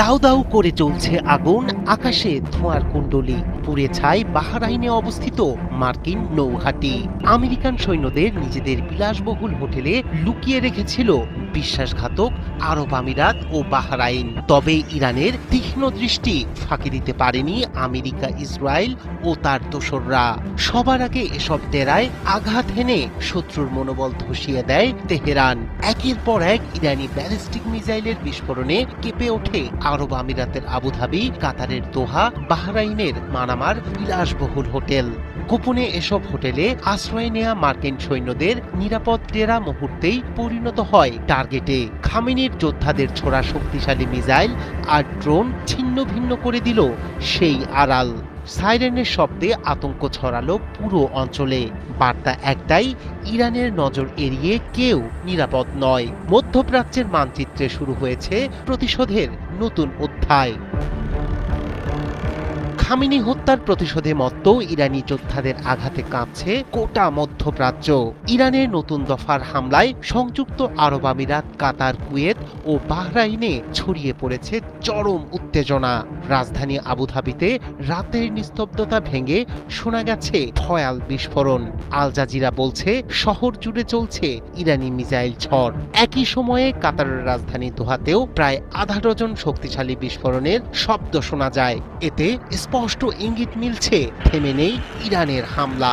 দাউ দাউ করে চলছে আগুন, আকাশে ধোঁয়ার কুণ্ডলী, পুড়ে ছাই বাহরাইনে অবস্থিত মার্কিন নৌঘাঁটি। আমেরিকান সৈন্যদের নিজেদের বিলাসবহুল হোটেলে লুকিয়ে রেখেছিল বিশ্বাসঘাতক আরব আমিরাত ও বাহরাইন। তবে ইরানের তীক্ষ্ণ দৃষ্টি ফাঁকি দিতে পারেনি আমেরিকা, ইসরায়েল ও তার দোসররা। সবার আগে এসব ডেরায় আঘাত হেনে শত্রুর মনোবল ধসিয়ে দেয় তেহরান। একের পর এক ইরানি ব্যালিস্টিক মিসাইলের বিস্ফোরণে কেঁপে ওঠে আরব আমিরাতের আবুধাবি, কাতারের দোহা, বাহরাইনের মানামার বিলাসবহুল হোটেল। গোপনে এসব হোটেলে আশ্রয় নেয়া মার্কিন সৈন্যদের নিরাপদ ডেরা মুহূর্তেই পরিণত হয় টার্গেটে। খামেনির যোদ্ধাদের ছোড়া শক্তিশালী মিসাইল আর ড্রোন ছিন্ন ভিন্ন করে দিল সেই আড়াল। সাইরেনের শব্দে আতঙ্ক ছড়ালো পুরো অঞ্চলে। বার্তা একটাই, ইরানের নজর এড়িয়ে কেউ নিরাপদ নয়। মধ্যপ্রাচ্যের মানচিত্রে শুরু হয়েছে প্রতিশোধের নতুন অধ্যায়। খামেনি হত্যার প্রতিশোধে মত্ত ইরানি যোদ্ধাদের আঘাতে কাঁপছে গোটা মধ্যপ্রাচ্য। ইরানের নতুন দফার হামলায় সংযুক্ত আরব আমিরাত, কাতার, কুয়েত ও বাহরাইনে ছড়িয়ে পড়েছে চরম উত্তেজনা। রাজধানী আবুধাবিতে রাতের নিস্তব্ধতা ভেঙে শোনা গেছে ভয়াল বিস্ফোরণ। আল জাজিরা বলছে শহর জুড়ে চলছে ইরানি মিসাইল ঝড়। একই সময়ে কাতারের রাজধানী দোহাতেও প্রায় আধা ডজন শক্তিশালী বিস্ফোরণের শব্দ শোনা যায়। এতে স্পষ্ট ইঙ্গিত মিলছে থেমে নেই ইরানের হামলা।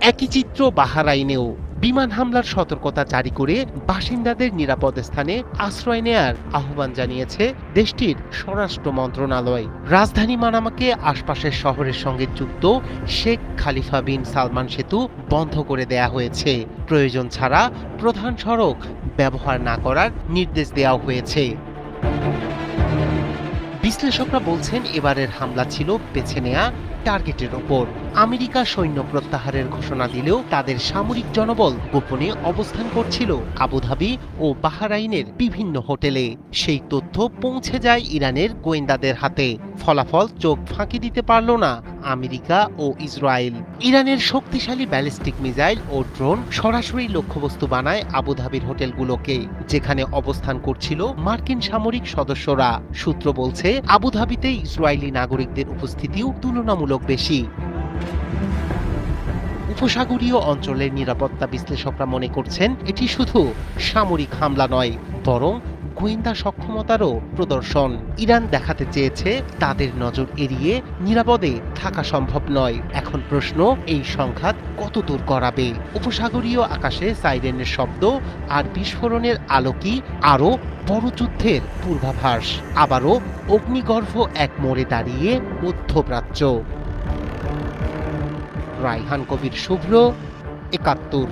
একই চিত্র বাহরাইনেও। বিমান হামলার সতর্কতা জারি করে বাসিন্দাদের নিরাপদ স্থানে আশ্রয় নেয়ার আহ্বান জানিয়েছে দেশটির স্বরাষ্ট্র মন্ত্রণালয়। রাজধানী মানামাকে আশপাশের শহরের সঙ্গে যুক্ত শেখ খালিফা বিন সালমান সেতু বন্ধ করে দেয়া হয়েছে। প্রয়োজন ছাড়া প্রধান সড়ক ব্যবহার না করার নির্দেশ দেওয়া হয়েছে। বিশ্লেষকরা বলছেন এবারের হামলা ছিল বেছে নেয়া টার্গেটের ওপর। আমেরিকা সৈন্য প্রত্যাহারের ঘোষণা দিলেও তাদের সামরিক জনবল গোপনে অবস্থান করছিল আবুধাবি ও বাহরাইনের বিভিন্ন হোটেলে। সেই তথ্য পৌঁছে যায় ইরানের গোয়েন্দাদের হাতে। ফলাফল চোখ ফাঁকি দিতে পারল না আমেরিকা ও ইসরায়েল। ইরানের শক্তিশালী ব্যালিস্টিক মিসাইল ও ড্রোন সরাসরি লক্ষ্যবস্তু বানায় আবুধাবির হোটেলগুলোকে, যেখানে অবস্থান করছিল মার্কিন সামরিক সদস্যরা। সূত্র বলছে আবুধাবিতে ইসরায়েলি নাগরিকদের উপস্থিতিও তুলনামূলক বেশি। উপসাগরীয় অঞ্চলের নিরাপত্তা বিশ্লেষকরা মনে করছেন এটি শুধু সামরিক হামলা নয়, বরং গোয়েন্দা সক্ষমতারও প্রদর্শন। ইরান দেখাতে চেয়েছে তাদের নজর এড়িয়ে নিরাপদে থাকা সম্ভব নয়। এখন প্রশ্ন, এই সংঘাত কত দূর গড়াবে? উপসাগরীয় আকাশে সাইরেনের শব্দ আর বিস্ফোরণের আলো কি আরও বড় যুদ্ধের পূর্বাভাস? আবারও অগ্নিগর্ভ এক মোড়ে দাঁড়িয়ে মধ্যপ্রাচ্য। রায়হান কবির, শুভ্র, ৭১।